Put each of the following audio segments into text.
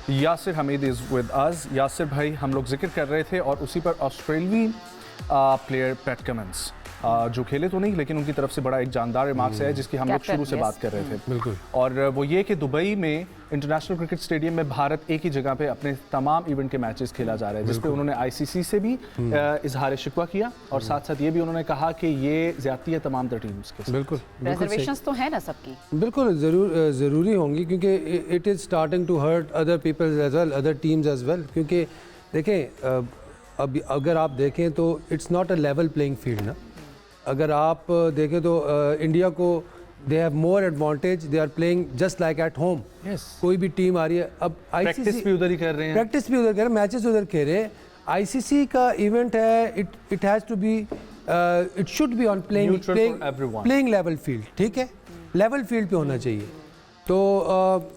Yasir Hamid is with us. Yasir भाई, हम लोग जिक्र कर रहे थे और उसी पर ऑस्ट्रेलियाई प्लेयर पैट कमिंस जो खेले तो नहीं, लेकिन उनकी तरफ से बड़ा एक जानदार रिमार्क्स है जिसकी हम लोग शुरू से बात कर रहे थे। बिल्कुल। और वो ये कि दुबई में इंटरनेशनल क्रिकेट स्टेडियम में भारत एक ही जगह पे अपने तमाम इवेंट के मैचेस खेला जा रहा है, जिस पे उन्होंने आईसीसी से भी इजहार शिकवा किया और साथ साथ ये भी उन्होंने कहा कि ये ज्यादती है तमाम टीम्स के साथ। बिल्कुल, रिजर्वेशंस तो है ना सबकी। बिल्कुल ज़रूरी होंगी, क्योंकि it is starting to hurt other peoples as well, other teams as well. क्योंकि देखें, अब अगर आप देखें तो it's not a level playing field ना। अगर आप देखें तो इंडिया को they have more advantage, they are playing just like at home. कोई भी टीम आ रही है, अब प्रैक्टिस भी उधर ही कर रहे हैं, प्रैक्टिस भी उधर कर रहे हैं, मैचेस उधर खेल रहे हैं। आईसीसी का इवेंट है, it has to be, it should be on playing level field. ठीक है, लेवल फील्ड पे होना चाहिए। तो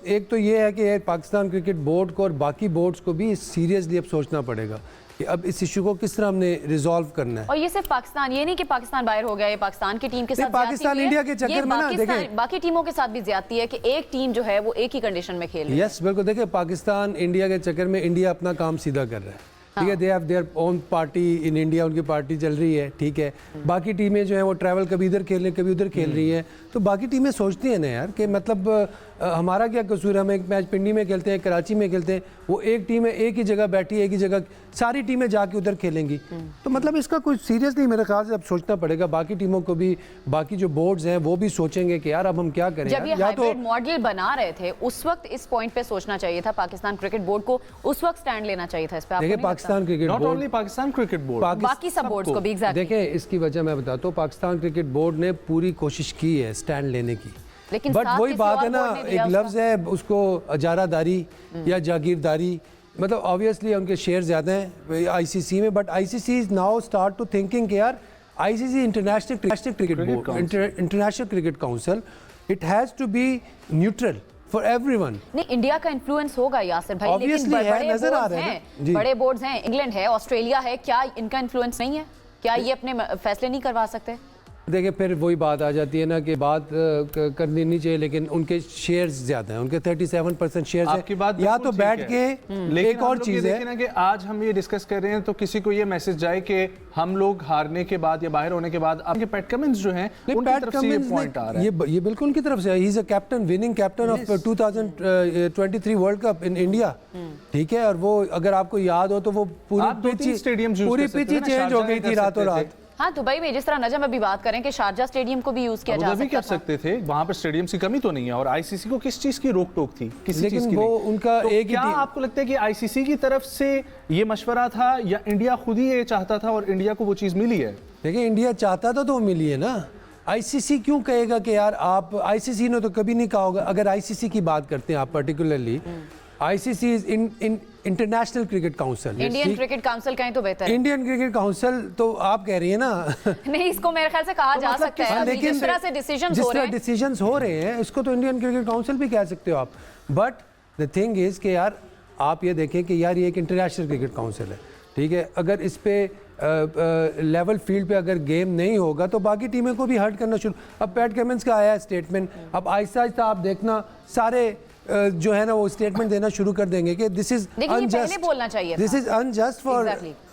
एक तो ये है कि पाकिस्तान क्रिकेट बोर्ड को और बाकी बोर्ड्स को भी सीरियसली अब सोचना पड़ेगा कि अब इस इशू को किस तरह हमने रिजॉल्व करना है। और ये सिर्फ पाकिस्तान, ये नहीं कि पाकिस्तान बाहर हो गया, ये पाकिस्तान की टीम के साथ पाकिस्तान इंडिया के चक्कर में ना देखें, बाकी टीमों के साथ भी ज्यादती है कि एक टीम जो है वो एक ही कंडीशन में खेल रही है। यस, बिल्कुल। देखिए, पाकिस्तान इंडिया के चक्कर में इंडिया अपना काम सीधा कर रहा है। ठीक है, they have their own party in India, उनकी पार्टी चल रही है। ठीक है, बाकी टीमें जो हैं वो ट्रैवल कभी इधर खेल रही हैं, कभी उधर खेल रही हैं। तो बाकी टीमें सोचती हैं ना यार कि मतलब हमारा क्या कसूर है, हम एक मैच पिंडी में खेलते हैं, कराची में खेलते हैं, वो एक टीम है एक ही जगह बैठी है, एक ही जगह सारी टीमें जाके उधर खेलेंगी। तो मतलब इसका कुछ सीरियस नहीं, मेरे ख्याल से अब सोचना पड़ेगा। बाकी टीमों को भी, बाकी जो बोर्ड्स हैं वो भी सोचेंगे कि यार अब हम क्या करें। जब ये हाइब्रिड मॉडल बना रहे थे उस वक्त इस पॉइंट पे सोचना चाहिए था, पाकिस्तान क्रिकेट बोर्ड को उस वक्त स्टैंड लेना चाहिए था इस पे। देखिए, Pakistan cricket board, not only Pakistan cricket board, बाकी सब बोर्ड्स को भी एग्जैक्टली। देखिए, इसकी वजह मैं बताता हूँ, पाकिस्तान क्रिकेट बोर्ड ने पूरी कोशिश की है स्टैंड लेने की, लेकिन बट वही बात है ना, एक लफ्ज़ है उसको, अजारादारी या जागीरदारी। मतलब ऑब्वियसली उनके शेयर ज़्यादा हैं आईसीसी में, but ICC is now start to thinking कि यार ICC international cricket board, international cricket council, it has to be neutral for everyone. नहीं, इंडिया का इन्फ्लुएंस होगा यासिर भाई, लेकिन नजर आ रहे हैं, बड़े बोर्ड्स हैं, इंग्लैंड है, ऑस्ट्रेलिया है, क्या इनका इन्फ्लुएंस नहीं है? क्या ये अपने फैसले नहीं करवा सकते? देखिए, फिर वही बात आ जाती है ना कि बात करनी नहीं चाहिए, लेकिन उनके शेयर्स ज़्यादा हैं, उनके 37% शेयर्स हैं। या तो बैठ के एक और चीज़ है ना कि आज हम ये डिस्कस कर रहे हैं तो किसी को ये मैसेज जाए कि हम लोग हारने के बाद या बाहर होने के बाद आपके पैट कमिंस जो हैं उनकी तरफ से ये पॉइंट आ रहा है, ये बिल्कुल उनकी तरफ से है। He is a captain, winning captain of 2023 world cup in India. ठीक है, और वो अगर आपको याद हो तो वो पूरी पिच चेंज हो गई थी रातों रात। हाँ, दुबई में जिस तरह नजम अभी बात करें कि शारजा स्टेडियम को भी यूज किया जा सकता था, कर सकते थे, वहां पर स्टेडियम की कमी तो नहीं है। और आईसीसी को किस चीज की रोक टोक थी, किसी चीज की? वो उनका तो एक क्या आपको लगता है कि आईसीसी की तरफ से ये मशवरा था या इंडिया खुद ही ये चाहता था और इंडिया को वो चीज मिली है? देखिए, इंडिया चाहता था तो मिली है ना। आईसीसी क्यों कहेगा कि यार आप, आईसीसी ने तो कभी नहीं कहा होगा। अगर आईसीसी की बात करते हैं आप particularly, ICC is international cricket council, Indian cricket council कहीं तो बेहतर है। इंडियन क्रिकेट काउंसिल तो आप कह रही है ना नहीं, इसको मेरे ख्याल से कहा जा सकता है, लेकिन जिस तरह से डिसीजंस हो रहे हैं इसको तो इंडियन क्रिकेट काउंसिल भी कह सकते हो आप। बट द थिंग इज कि यार आप ये देखें कि यार ये एक इंटरनेशनल क्रिकेट काउंसिल है। ठीक है, अगर इस पे लेवल फील्ड पे अगर गेम नहीं होगा तो बाकी टीमें को भी हर्ट करना शुरू। अब पैट कमिंस का आया स्टेटमेंट, अब आहिस्ता आहिस्ता आप देखना सारे जो है ना वो स्टेटमेंट देना शुरू कर देंगे कि दिस इज अनजस्ट, बोलना चाहिए this is unjust for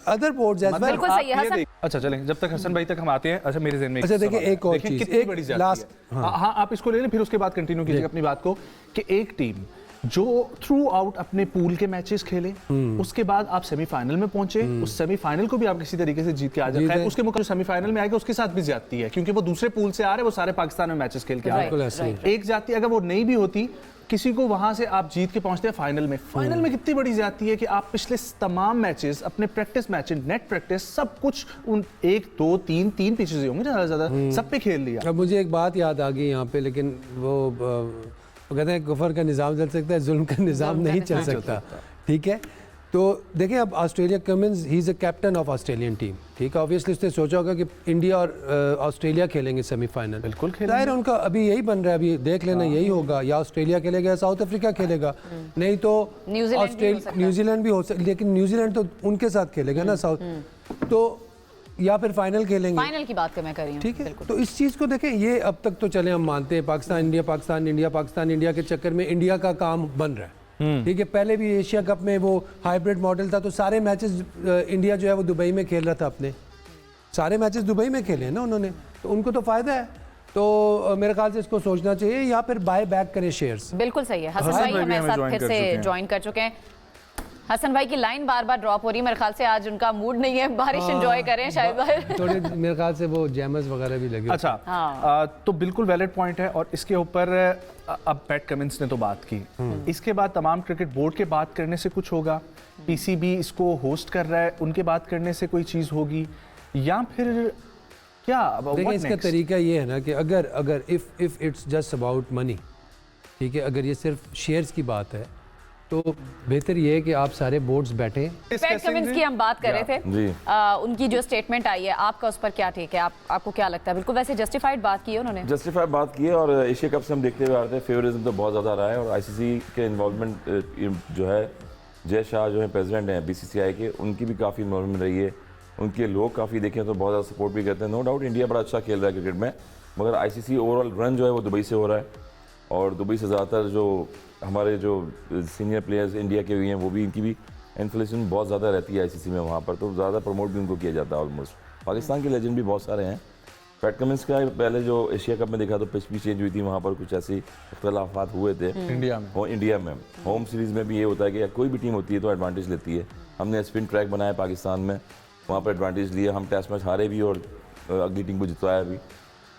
other boards as well. बिल्कुल सही है हसन। अच्छा, चलें, जब तक हसन भाई तक हम आते हैं। अच्छा, मेरे ज़हन में अच्छा देखिए, एक और चीज, एक लास्ट, हाँ आप इसको ले लें, फिर उसके बाद कंटिन्यू कीजिए अपनी बात को। कि एक टीम जो थ्रू आउट अपने पूल के मैचेस खेले, उसके बाद आप सेमीफाइनल में पहुंचे, उस सेमीफाइनल को भी आप किसी तरीके से जीत के आ जाए, उसके मुकाबले सेमीफाइनल में आएगा उसके साथ भी ज्यादती है, क्योंकि वो दूसरे पूल से आ रहे, वो सारे पाकिस्तान में मैचेस खेल के आ रहे। एक ज्यादती अगर वो नहीं भी होती, किसी को वहां से आप जीत के पहुंचते हैं फाइनल में। फाइनल में कितनी बड़ी ज्यादती है कि आप पिछले तमाम मैचेस, अपने प्रैक्टिस मैचेस, नेट प्रैक्टिस, सब कुछ उन 1 2 3 पिचेस होंगे ज्यादा सब पे खेल लिया। अब मुझे एक बात याद आ गई यहाँ पे, लेकिन वो कहते हैं कुफर का निज़ाम चल सकता है, जुल्म का निज़ाम नहीं चल सकता। ठीक है, तो देखें, अब Australia Cummins, he is a captain of Australian team. ठीक है, ऑब्वियसली उसने सोचा होगा कि इंडिया और ऑस्ट्रेलिया खेलेंगे सेमीफाइनल। बिल्कुल खेलेंगे, उनका अभी यही बन रहा है, अभी देख लेना यही होगा, या ऑस्ट्रेलिया खेलेगा या साउथ अफ्रीका खेलेगा, नहीं तो न्यूजीलैंड भी हो सकता, लेकिन न्यूजीलैंड तो उनके साथ खेलेगा ना साउथ, तो या फिर फाइनल खेलेंगे। फाइनल की बात मैं कर रही हूं। ठीक है, तो इस चीज़ को देखें, ये अब तक तो चले हम मानते हैं पाकिस्तान इंडिया के चक्कर में इंडिया का काम बन रहा है। ठीक है, पहले भी एशिया कप में वो हाइब्रिड मॉडल था, तो सारे मैचेस इंडिया जो है वो दुबई में खेल रहा था, अपने सारे मैचेस दुबई में खेले हैं ना उन्होंने, तो उनको तो फायदा है। तो मेरे ख्याल से इसको सोचना चाहिए या फिर बाय बैक करें शेयर्स। बिल्कुल सही है। हसन भाई हमारे साथ फिर से ज्वाइन कर चुके हैं। हसन भाई की लाइन बार बार ड्रॉप हो रही है, मेरे ख्याल से आज उनका मूड नहीं है, बारिश एंजॉय करें शायद बाहर। थोड़े मेरे ख्याल से वो जैमस वगैरह भी लगे। अच्छा, तो बिल्कुल वैलिड पॉइंट है, और इसके ऊपर अब पैट कमिंस ने तो बात की, इसके बाद तमाम क्रिकेट बोर्ड के बात करने से कुछ होगा, पीसीबी इसको होस्ट कर रहा है, उनके बात करने से कोई चीज़ होगी, या फिर क्या? देखिए, इसका तरीका ये है ना कि अगर if it's just about money, ठीक है, अगर ये सिर्फ शेयर्स की बात है तो बेहतर ये है कि आप सारे बोर्ड्स बैठे। पैट कमिंस की हम बात कर रहे थे, उनकी जो स्टेटमेंट आई है, आपका उस पर क्या टेक है? आपको क्या लगता है? बिल्कुल वैसे जस्टिफाइड बात की है उन्होंने, जस्टिफाइड बात की है, और एशिया कप से हम देखते हुए आ रहे थे फेवरिज्म तो बहुत ज़्यादा रहा है, और आईसीसी के इन्वॉल्वमेंट जो है, जय शाह जो है प्रेसिडेंट हैं बीसीसीआई के, उनकी भी काफ़ी इन्वॉल्वमेंट रही है, उनके लोग काफ़ी देखें तो बहुत ज़्यादा सपोर्ट भी करते हैं। नो डाउट इंडिया बड़ा अच्छा खेल रहा है क्रिकेट में, मगर आईसीसी ओवरऑल रन जो है वो दुबई से हो रहा है, और दुबई से ज़्यादातर जो हमारे जो सीनियर प्लेयर्स इंडिया के हुए हैं वो भी, इनकी भी इन्फ्लुएंस बहुत ज़्यादा रहती है आईसीसी में, वहाँ पर तो ज़्यादा प्रमोट भी उनको किया जाता है ऑलमोस्ट। पाकिस्तान के लेजेंड भी बहुत सारे हैं। पैट कमिंस का पहले जो एशिया कप में देखा तो पिच भी चेंज हुई थी, वहाँ पर कुछ ऐसे इख्तलाफात हुए थे इंडिया में। होम सीरीज़ में भी ये होता है कि कोई भी टीम होती है तो एडवांटेज लेती है। हमने स्पिन ट्रैक बनाया पाकिस्तान में, वहाँ पर एडवांटेज लिया, हम टेस्ट मैच हारे भी और अगली टीम को जितवाया भी,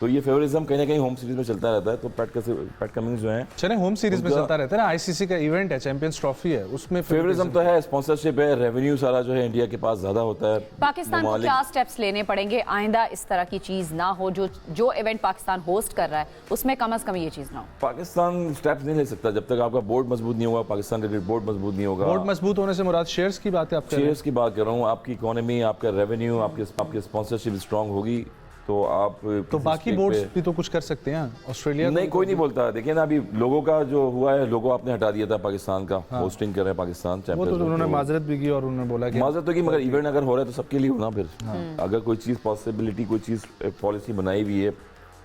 तो ये फेवरिज्म कहीं ना कहीं होम सीरीज में चलता रहता है। तो पैट कमिंस जो है, चले होम सीरीज में चलता रहता है ना, आईसीसी का इवेंट है, चैंपियंस ट्रॉफी है, उसमें फेवरिज्म तो है, स्पॉन्सरशिप है, रेवेन्यू सारा जो है इंडिया के पास ज़्यादा होता है। पाकिस्तान को क्या स्टेप्स लेने पड़ेंगे आइंदा इस तरह की चीज़ ना हो? जो इवेंट पाकिस्तान होस्ट कर रहा है उसमें कम से कम ये चीज़ ना हो। पाकिस्तान स्टेप्स नहीं ले सकता जब तक आपका बोर्ड मजबूत नहीं होगा, पाकिस्तान क्रिकेट बोर्ड मजबूत नहीं होगा। बोर्ड मजबूत होने से मुराद शेयर्स की बात है, आप शेयर्स की बात कर रहा हूँ, आपकी इकोनॉमी, आपका रेवेन्यू, आपकी स्पॉन्सरशिप स्ट्रांग होगी तो आप तो बाकी बोर्ड्स भी तो कुछ कर सकते हैं। ऑस्ट्रेलिया नहीं, कोई नहीं बोलता। देखिए ना, अभी लोगों का जो हुआ है, लोगों आपने हटा दिया था पाकिस्तान का, होस्टिंग कर रहे हैं पाकिस्तान चैंपियंस, वो तो उन्होंने माजरत भी की और उन्होंने बोला कि माजरत तो की, मगर इवेंट अगर हो रहा है तो सबके लिए होना। फिर अगर कोई चीज़ पॉसिबिलिटी, कोई चीज़ पॉलिसी बनाई हुई है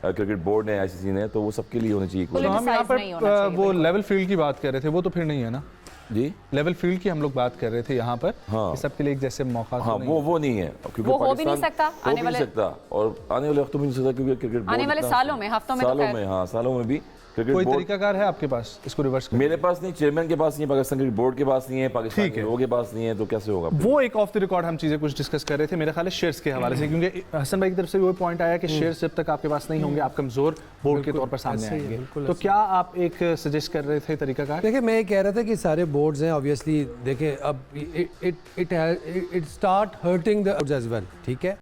क्रिकेट बोर्ड ने, आईसीसी ने, तो वो सबके लिए होनी चाहिए। तो हम यहाँ पर वो लेवल फील्ड की बात कर रहे थे, वो तो फिर नहीं है ना जी, लेवल फील्ड की हम लोग बात कर रहे थे यहाँ पर। हाँ, सबके लिए एक जैसे मौका हाँ, वो नहीं है, क्योंकि वो हो भी नहीं सकता आने वाले और आने वाले वक्तों में नहीं सकता, क्योंकि क्रिकेट आने वाले सालों में, हफ्तों में, सालों में भी कोई तरीकाकार है आपके पास इसको रिवर्स करने? मेरे पास नहीं, चेयरमैन के पास नहीं है, पाकिस्तान क्रिकेट बोर्ड के पास नहीं है, पाकिस्तान के लोगों के पास नहीं है, तो कैसे होगा? वो एक ऑफ द रिकॉर्ड हम चीजें कुछ डिस्कस कर रहे थे, मेरे ख्याल है शेयर्स के हवाले से, क्योंकि हसन भाई की तरफ से वो पॉइंट आया कि शेयर्स जब तक आपके पास नहीं होंगे आप कमजोर बोर्ड के तौर पर सामने आएंगे। तो क्या आप एक सजेस्ट कर रहे थे तरीकाकार? देखिए, मैं ये कह रहा था कि सारे बोर्ड्स हैं, ऑब्वियसली देखें अब it start hurting the as well, ठीक है।